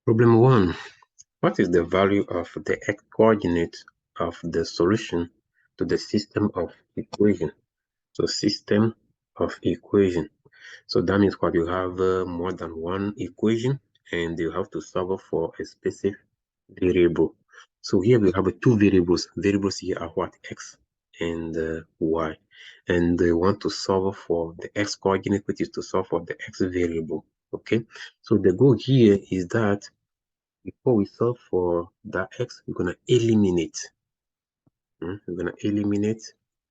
Problem 1. What is the value of the x-coordinate of the solution to the system of equation? So system of equation. So that means what you have more than one equation and you have to solve for a specific variable. So here we have two variables. Variables here are what? X and y. And they want to solve for the x coordinate, which is to solve for the x variable. Okay. So the goal here is that before we solve for the x, we're going to eliminate. We're going to eliminate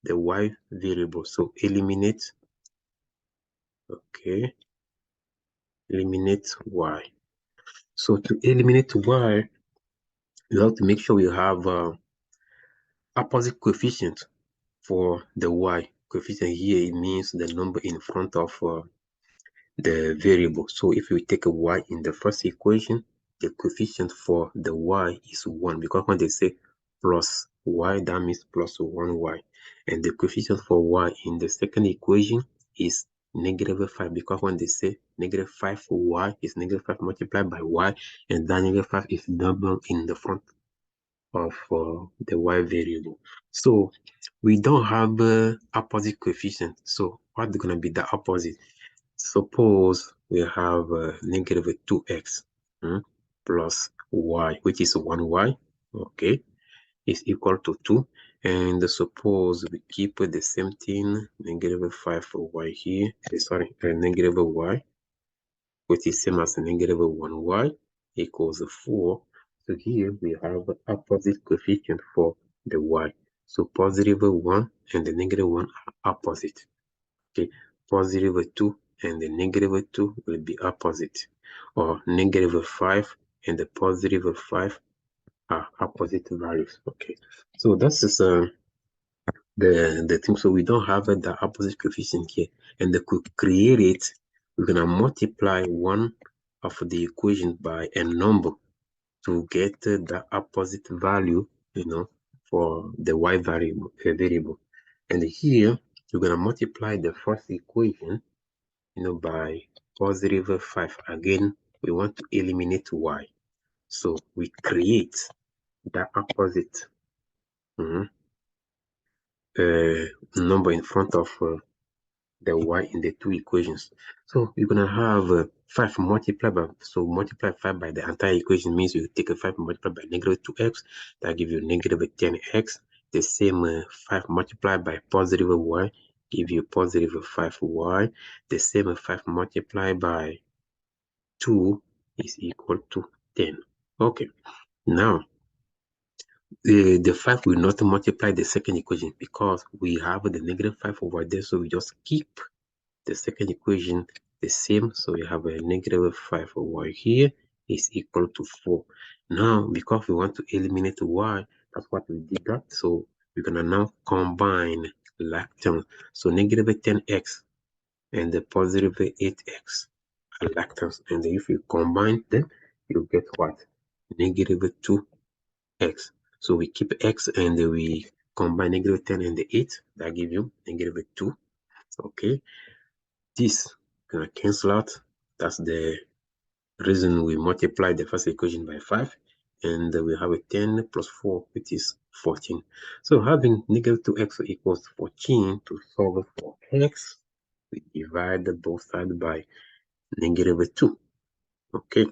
the y variable. So eliminate, okay, eliminate y. So to eliminate y, you have to make sure you have opposite coefficient for the y. Coefficient here, it means the number in front of the variable. So if we take a y in the first equation, the coefficient for the y is 1, because when they say plus y, that means plus 1y. And the coefficient for y in the second equation is -5, because when they say -5y is -5 multiplied by y, and that -5 is double in the front of the y variable. So we don't have opposite coefficient. So what's going to be the opposite? Suppose we have -2x plus y, which is 1y, okay, is equal to 2. And suppose we keep the same thing, -5y here, sorry, -y, which is same as -1y equals 4. So here we have opposite coefficient for the y. So +1 and the -1 are opposite. Okay, +2 and the -2 will be opposite, or -5 and the +5 are opposite values. Okay, so this is the thing. So we don't have the opposite coefficient here, and to create it, we're gonna multiply one of the equation by a number to get the opposite value, for the y variable. And here we're gonna multiply the first equation, by +5. Again, we want to eliminate y, so we create the opposite number in front of the y in the two equations. So you're gonna have 5 multiplied by, so multiply 5 by the entire equation means you take a 5 multiplied by -2x, that give you -10x. The same 5 multiplied by +y give you +5y. The same 5 multiplied by 2 is equal to 10. Okay, now the 5 will not multiply the second equation because we have the -5 over there, so we just keep the second equation the same. So we have a -5 over here is equal to 4. Now, because we want to eliminate y, that's what we did that. So we're gonna now combine like terms. So -10x and the +8x are like terms. And if you combine them, you get what? -2x. So we keep x and we combine -10 and the 8. That gives you -2. Okay. This gonna cancel out. That's the reason we multiply the first equation by 5, and we have a 10 plus 4, which is 14. So having -2x equals 14, to solve for x, we divide both sides by -2. Okay,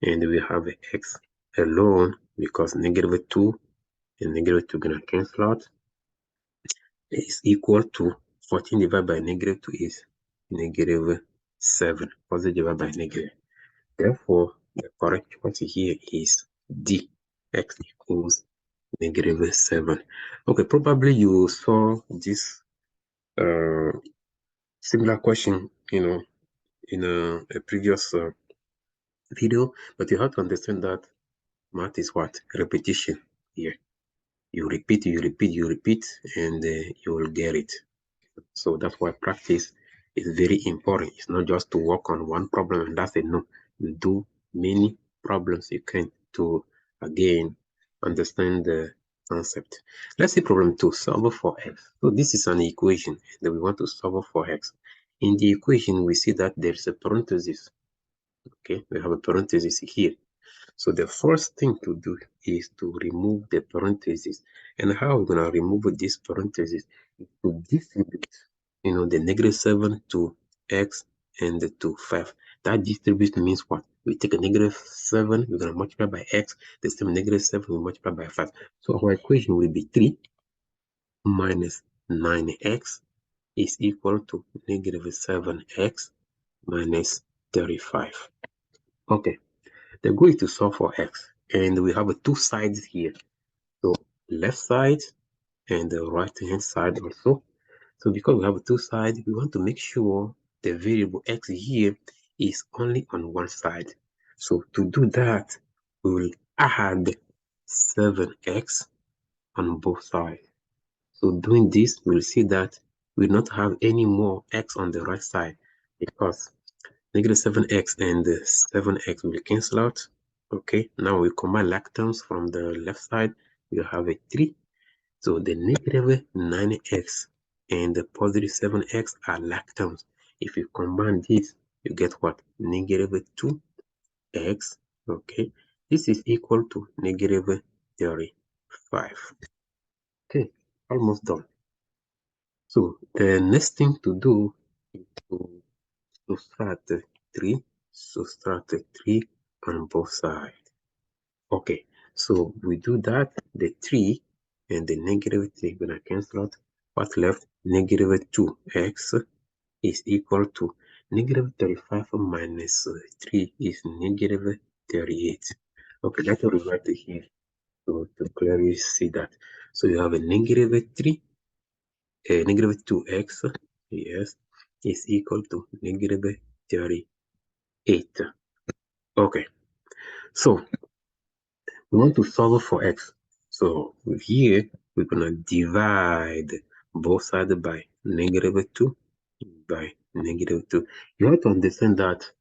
and we have x alone because -2 and -2 gonna cancel out. Is equal to 14 divided by -2 is -7. Positive divided by negative. Therefore, the correct choice here is D. X equals -7. Okay, probably you saw this similar question, in a previous video, but you have to understand that math is what? Repetition here. You repeat, you repeat, you repeat, and you will get it. So that's why practice is very important. It's not just to work on one problem and that's it. No, you do many problems you can to again understand the concept. Let's see problem 2, solve for x. So this is an equation that we want to solve for x. In the equation, we see that there's a parenthesis. Okay, we have a parenthesis here. So the first thing to do is to remove the parentheses. And how we're going to remove this parentheses is to distribute, the -7 to x and to 5. That distribution means what? We take a -7, we're going to multiply by x, the same -7, we multiply by 5. So our equation will be 3 minus 9x is equal to -7x minus 35. Okay, the goal is to solve for x, and we have two sides here. So left side and the right hand side also. So because we have two sides, we want to make sure the variable x here is only on one side. So to do that, we will add 7x on both sides. So doing this, we'll see that we will not have any more x on the right side because -7x and 7x will cancel out. Okay, now we combine like terms from the left side. You have a 3. So the -9x and the +7x are like terms. If you combine this, you get what? -2x. Okay, this is equal to -35. Okay, almost done. So the next thing to do is to subtract 3. Subtract 3 on both sides. Okay, so we do that, the 3 and the -3 gonna cancel out. What left? -2x is equal to -35 minus 3 is -38. Okay, let me rewrite it here to clearly see that. So you have a -3, -2x, yes, is equal to -38. Okay, so we want to solve for x. So here we're gonna divide both sides by -2 by -2. You have to understand that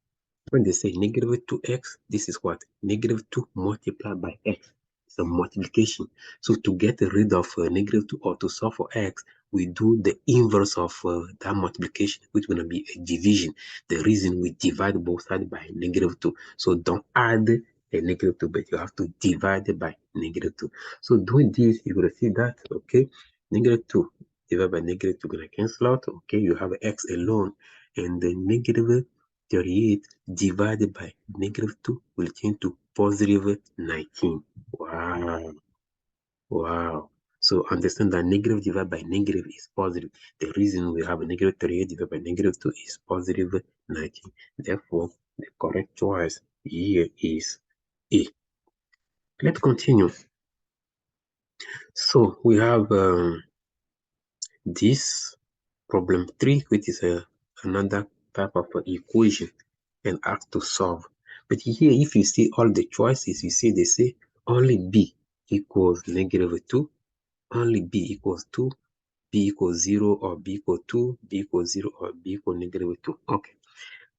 when they say -2x, this is what? -2 multiplied by x. It's a multiplication. So to get rid of -2 or to solve for x, we do the inverse of that multiplication, which is going to be a division. The reason we divide both sides by -2. So don't add a -2, but you have to divide it by -2. So doing this, you're going to see that, okay, -2 divided by -2 going to cancel out. Okay, you have x alone, and the -38 divided by -2 will change to +19. Wow. Wow. So understand that negative divided by negative is positive. The reason we have a -38 divided by -2 is +19. Therefore, the correct choice here is A. Let's continue. So we have this problem 3, which is another type of equation and ask to solve. But here, if you see all the choices, you see they say only b equals -2, only b equals 2, b equals 0, or b equals 2, b equals 0, or b equals -2. Okay.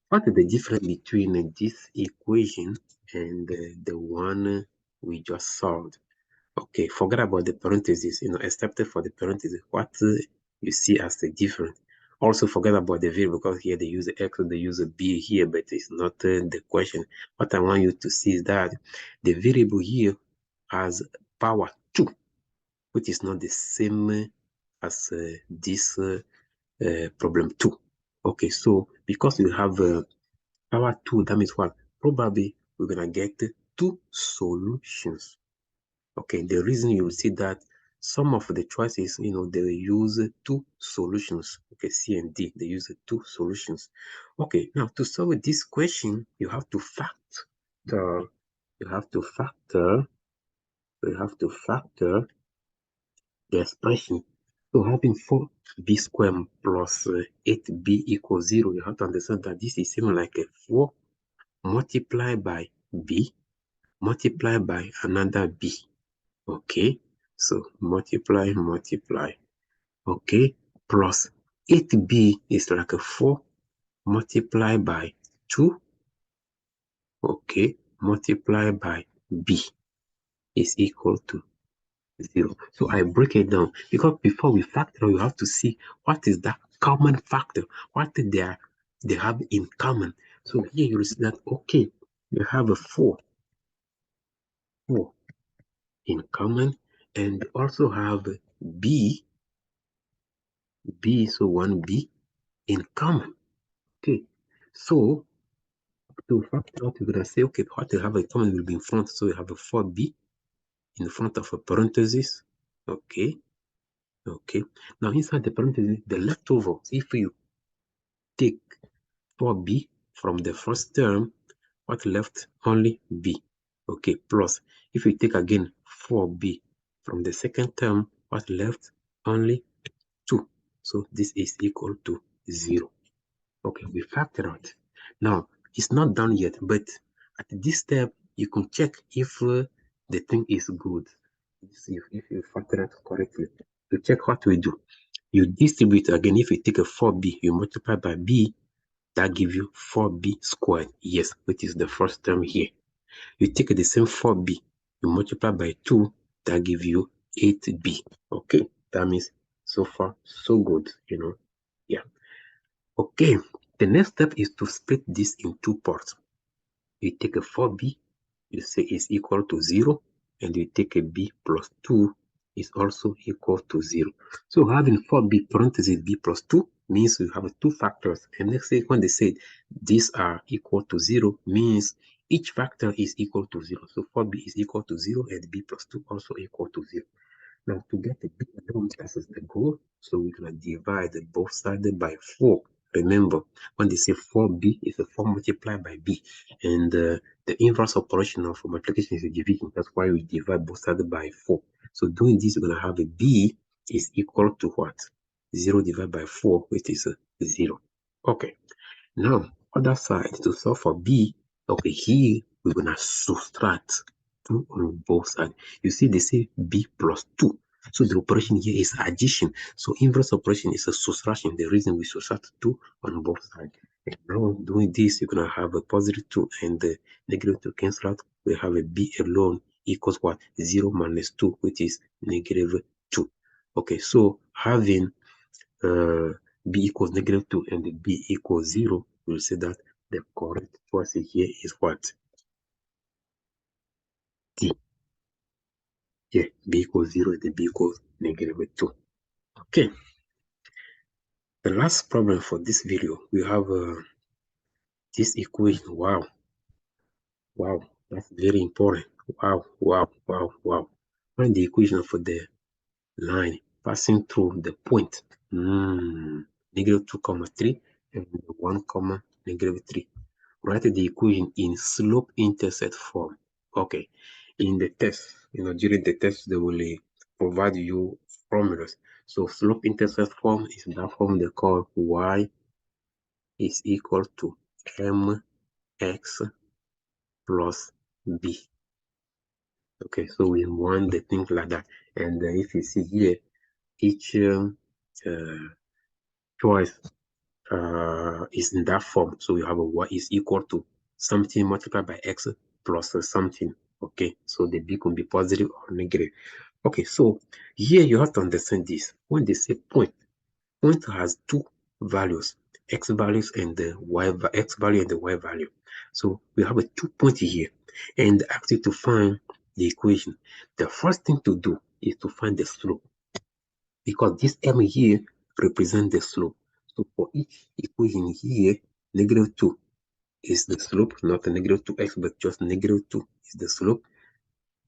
What is the difference between this equation and the one we just solved? Okay, forget about the parentheses, except for the parentheses, what you see as the difference. Also forget about the variable because here they use x, they use a b here, but it's not the question. What I want you to see is that the variable here has power 2, which is not the same as this problem 2. Okay, so because you have power 2, that means what? Probably we're gonna get 2 solutions. Okay, the reason you will see that some of the choices, they use 2 solutions. Okay, C and D, they use 2 solutions. Okay, now to solve this question, you have to factor, you have to factor, you have to factor the expression. So having 4b squared plus 8b equals 0, you have to understand that this is similar like a 4 multiplied by b multiplied by another b. Okay, so multiply, okay, plus 8b is like a 4 multiplied by 2, okay, multiplied by b is equal to 0. So I break it down because before we factor, you have to see what is that common factor, what they have in common. So here you see that, okay, you have a 4 4 in common, and also have B, so 1B in common. Okay, so to factor out, we're gonna say, okay, what they have in common will be in front, so we have a 4B in front of a parenthesis. Okay, okay. Now inside the parenthesis, the leftover, if you take 4B from the first term, what left? Only B. Okay, plus if we take again 4B from the second term, what left? Only 2. So this is equal to 0. Okay, we factor out. Now, it's not done yet, but at this step, you can check if the thing is good. If you factor it correctly. To check what we do, you distribute again. If you take a 4B, you multiply by B, that gives you 4B squared. Yes, which is the first term here. You take the same 4B, you multiply by 2, that gives you 8B. Okay, that means so far, so good, Yeah. Okay, the next step is to split this in two parts. You take a 4B, you say is equal to 0, and you take a B plus 2 is also equal to 0. So having 4B parentheses B plus 2 means we have two factors. And let's say when they say these are equal to 0 means each factor is equal to 0. So 4B is equal to 0 and B plus 2 also equal to 0. Now to get the B alone, that is the goal. So we're going to divide both sides by 4. Remember, when they say 4B, it's a 4 multiplied by B. And the inverse operation of multiplication is a division. That's why we divide both sides by 4. So doing this, we're going to have a B is equal to what? 0 divided by 4, which is 0. Okay. Now, other side, to solve for B, okay, here we're going to subtract 2 on both sides. You see, they say B plus 2. So the operation here is addition. So inverse operation is a subtraction. The reason we subtract 2 on both sides. And now doing this, you're going to have a positive 2 and the negative 2 cancel out. We have a B alone equals what? 0 minus 2, which is negative 2. Okay, so having B equals negative 2 and B equals 0, we'll say that the correct choice here is what? D. Yeah, B equals 0 and B equals negative 2. Okay. The last problem for this video, we have this equation. Wow. Wow. That's very important. Wow. Wow. Wow. Wow. Find the equation for the line passing through the point. Negative 2 comma 3 and 1 comma negative 3. Write the equation in slope-intercept form. Okay. In the test, during the test, they will provide you formulas. So slope-intercept form is that form they call y is equal to mx plus b. Okay, so we want the thing like that. And if you see here, each choice is in that form. So you have a y is equal to something multiplied by x plus something. Okay, so the b can be positive or negative. Okay, so here you have to understand this. When they say point has two values, x values and the x value and the y value. So we have a 2 point here, and ask you to find the equation. The first thing to do is to find the slope, because this m here represents the slope. So for each equation here, negative 2 is the slope, not a negative 2x, but just negative 2 is the slope.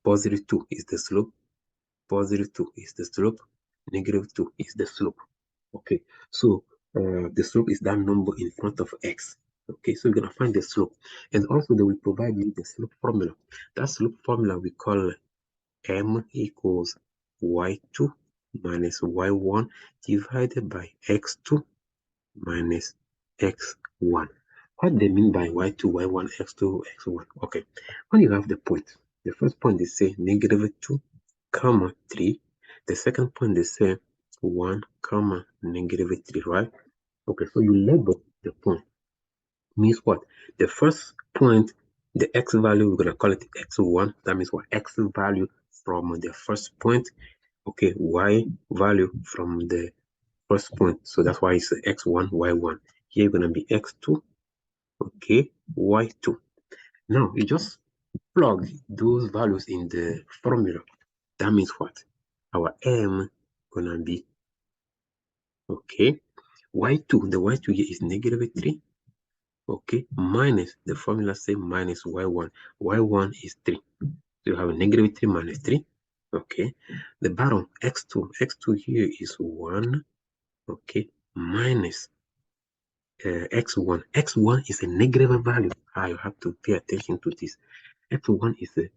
Positive 2 is the slope. Positive 2 is the slope. Negative 2 is the slope. Okay, so the slope is that number in front of x. Okay, so we're going to find the slope. And also they will provide you the slope formula. That slope formula we call m equals y2 minus y1 divided by x2 minus x1. What they mean by y2, y1, x2, x1? Okay, when you have the point, the first point they say negative 2, comma 3. The second point they say 1, comma negative 3, right? Okay, so you label the point. Means what? The first point, the x value, we're going to call it x1. That means what? X value from the first point. Okay, y value from the first point. So that's why it's x1, y1. Here going to be x2, okay, y2. Now you just plug those values in the formula. That means what? Our m gonna be, okay, y2, the y2 here is -3, okay, minus, the formula say minus y1. Y1 is 3. So you have a -3 minus 3, okay. The bottom, x2 here is 1, okay, minus x1. X1 is a negative value. You have to pay attention to this. X1 is a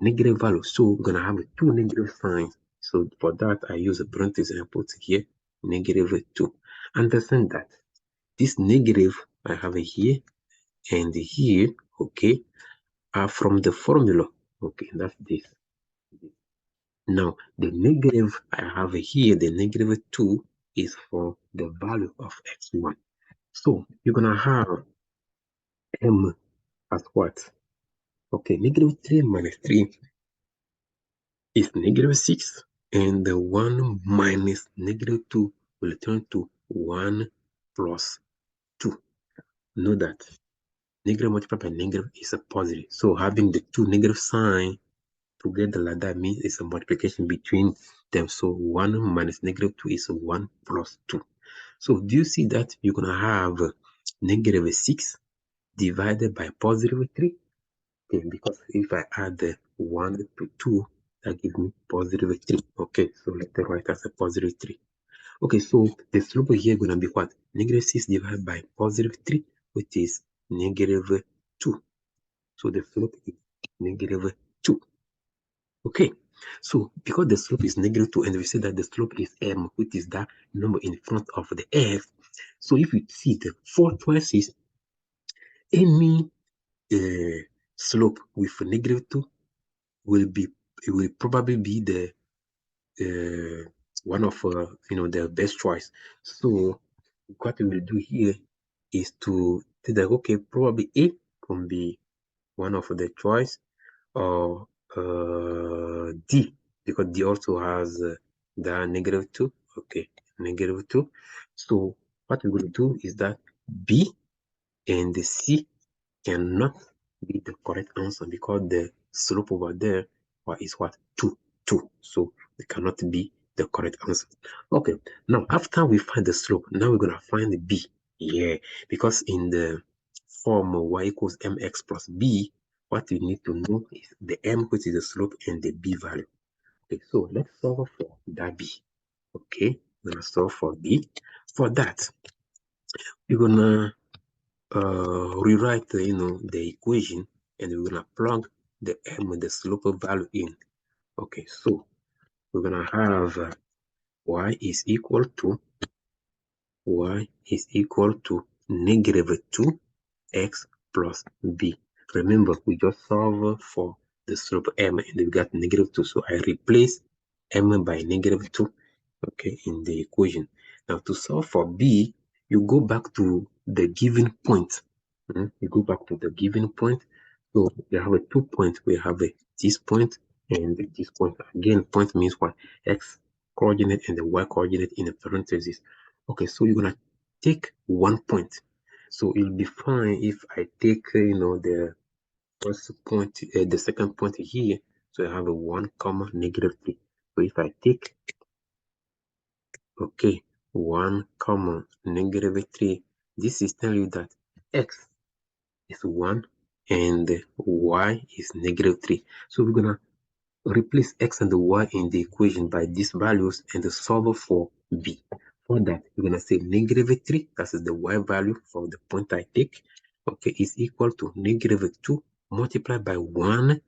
negative value, so we're gonna have two negative signs. So for that, I use a parenthesis and I put here -2. Understand that this negative I have it here and here, okay, are from the formula. Okay, that's this. Now, the negative I have here, the -2, is for the value of x1. So you're gonna have m as what? Okay, -3 minus 3 is -6, and the 1 minus -2 will turn to 1 plus 2. Know that negative multiplied by negative is a positive. So having the two negative sign together like that means it's a multiplication between them. So 1 minus -2 is 1 plus 2. So do you see that you're going to have -6 divided by +3? Okay, because if I add the 1 to 2, that gives me +3. Okay, so let me write as a +3. Okay, so the slope here going to be what? -6 divided by +3, which is -2. So the slope is -2. Okay, so because the slope is -2, and we say that the slope is m, which is that number in front of the f. So if you see the four choices, any slope with -2 will probably be the one of the best choice. So what we will do here is to say that okay, probably A can be one of the choice, or D, because D also has the -2. Okay, -2. So what we're going to do is that B and the C cannot be the correct answer because the slope over there is what? 2, 2. So it cannot be the correct answer. Okay, now after we find the slope, now we're going to find the B. Yeah, because in the form y equals mx plus b, what you need to know is the m, which is the slope, and the b value. Okay, so let's solve for that b. Okay, we're going to solve for b. For that, we're going to rewrite the equation, and we're gonna plug the m, the slope value, in. Okay, so we're gonna have y is equal to -2x plus b. Remember, we just solved for the slope m and we got -2, so I replace m by -2, okay, in the equation. Now to solve for b, you go back to the given point. You go back to the given point. So you have a 2 points. We have this point and this point. Again, point means what? X coordinate and the y coordinate in a parenthesis. Okay, so you're gonna take 1 point. So it'll be fine if I take the first point, the second point here. So I have a 1 comma -3. So if I take, okay, 1 comma -3, this is telling you that x is 1 and y is -3. So we're gonna replace x and y in the equation by these values and solve for b. For that, we're gonna say -3, that is the y value for the point I take, okay, is equal to -2 multiplied by 1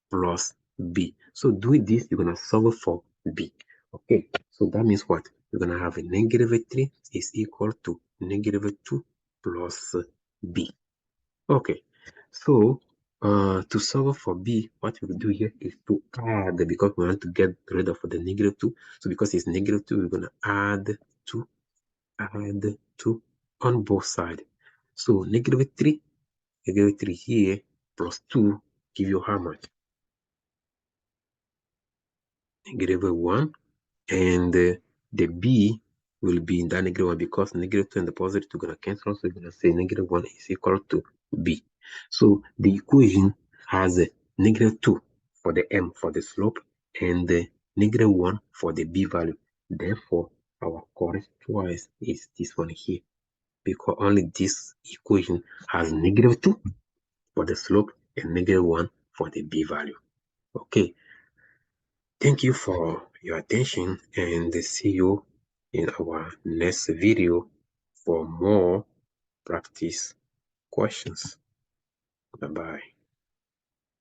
plus b. So doing this, you're gonna solve for b. Okay, so that means what? You're gonna have a -3 is equal to -2 plus b. Okay, so to solve for b, what we do here is to add, because we want to get rid of the -2. So because it's -2, we're gonna add 2 on both sides. So -3 here plus 2 give you how much? -1, and the b will be in that -1 because -2 and the positive are gonna cancel. So we're gonna say -1 is equal to b. So the equation has -2 for the m for the slope, and the -1 for the b value. Therefore, our correct choice is this one here, because only this equation has -2 for the slope and -1 for the b value. Okay, thank you for your attention, and see you in our next video for more practice questions. Bye bye.